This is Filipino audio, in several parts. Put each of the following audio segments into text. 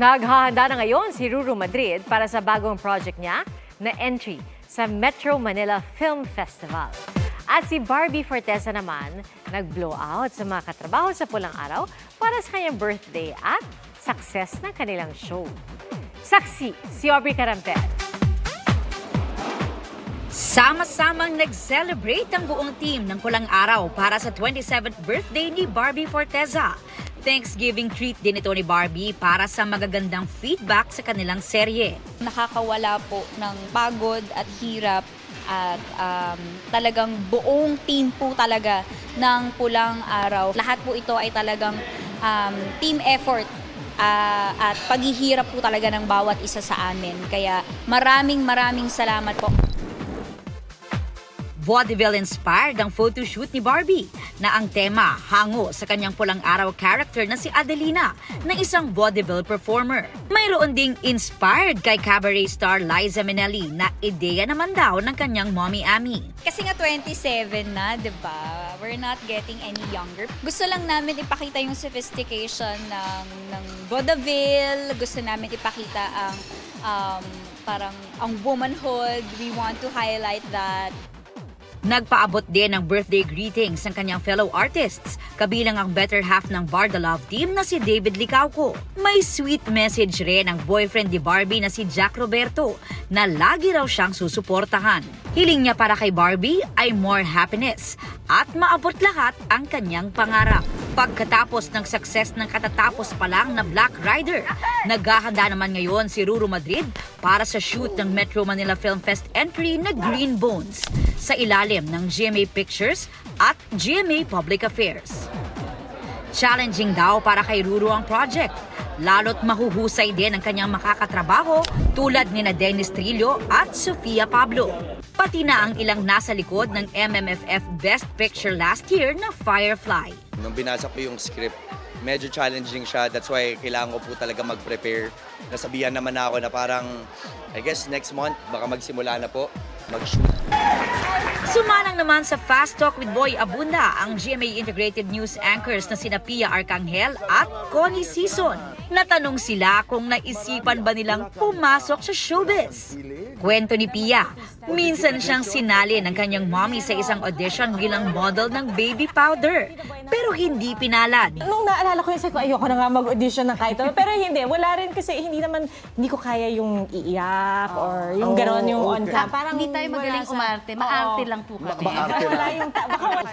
Naghahanda na ngayon si Ruru Madrid para sa bagong project niya na entry sa Metro Manila Film Festival. At si Barbie Forteza naman nag-blow out sa mga katrabaho sa Pulang Araw para sa kanyang birthday at success ng kanilang show. Saksi si Aubrey Carampel. Sama-samang nag-celebrate ang buong team ng Pulang Araw para sa 27th birthday ni Barbie Forteza. Thanksgiving treat din ito ni Barbie para sa magagandang feedback sa kanilang serye. Nakakawala po ng pagod at hirap at talagang buong team po talaga ng Pulang Araw. Lahat po ito ay talagang team effort at paghihirap po talaga ng bawat isa sa amin. Kaya maraming salamat po. Vaudeville-inspired ang photoshoot ni Barbie na ang tema hango sa kanyang Pulang Araw character na si Adelina na isang vaudeville performer. Mayroon ding inspired kay cabaret star Liza Minnelli na ideya naman daw ng kanyang mommy Ami. Kasi nga 27 na, 'di ba? We're not getting any younger. Gusto lang namin ipakita yung sophistication ng vaudeville. Gusto namin ipakita ang parang ang womanhood. We want to highlight that. Nagpaabot din ng birthday greetings ng kanyang fellow artists, kabilang ang better half ng Barda Love Team na si David Licauco. May sweet message rin ang boyfriend ni Barbie na si Jack Roberto na lagi raw siyang susuportahan. Hiling niya para kay Barbie ay more happiness at maabot lahat ang kanyang pangarap. Pagkatapos ng success ng katatapos pa lang na Black Rider, naghahanda naman ngayon si Ruru Madrid para sa shoot ng Metro Manila Film Fest entry na Green Bones sa ilalim ng GMA Pictures at GMA Public Affairs. Challenging daw para kay Ruru ang project, lalo't mahuhusay din ang kanyang makakatrabaho tulad ni na Dennis Trillo at Sofia Pablo. Pati na ang ilang nasa likod ng MMFF Best Picture last year na Firefly. Nung binasa ko yung script, medyo challenging siya. That's why kailangan ko po talaga mag-prepare. Nasabihan naman ako na parang, I guess next month, baka magsimula na po mag-shoot. Sumanang naman sa Fast Talk with Boy Abunda ang GMA Integrated News anchors na sina Pia Arcangel at Connie Sison. Natanong sila kung naisipan ba nilang pumasok sa showbiz. Kwento ni Pia, minsan siyang sinali ng kanyang mommy sa isang audition bilang model ng baby powder. Pero hindi pinalad. Nung naalala ko yun, sabi ko, ayoko na nga mag-audition ng kahit ano. Pero hindi, wala rin kasi hindi ko kaya yung iiyak or yung gano'n yung on cam. Parang Hindi tayo magaling umarte, maarte lang po kami. wala yung baka wala.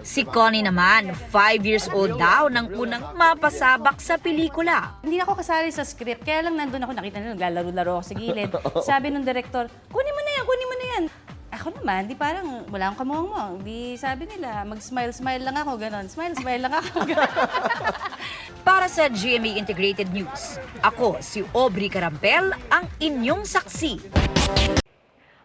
Si Connie naman, 5 years old daw nang unang mapasabak sa pelikula. Hindi ako kasali sa script, kaya lang nandun ako, nakita nila, naglalaro-laro ako sa gilid. Sabi nung director, kunin mo na yan, kunin mo na yan. Ako naman, di parang wala akong kamuhang-muhang. Di sabi nila, mag-smile-smile lang ako, ganon. Smile-smile lang ako, ganon. Para sa GMA Integrated News, ako si Aubrey Carampel, ang inyong saksi.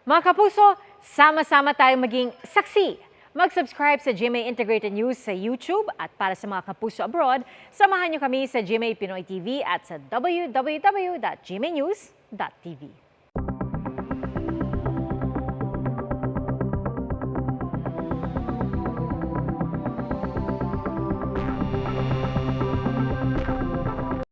Mga kapuso, sama-sama tayong maging saksi. Mag-subscribe sa GMA Integrated News sa YouTube at para sa mga kapuso abroad, samahan niyo kami sa GMA Pinoy TV at sa www.gmanews.tv.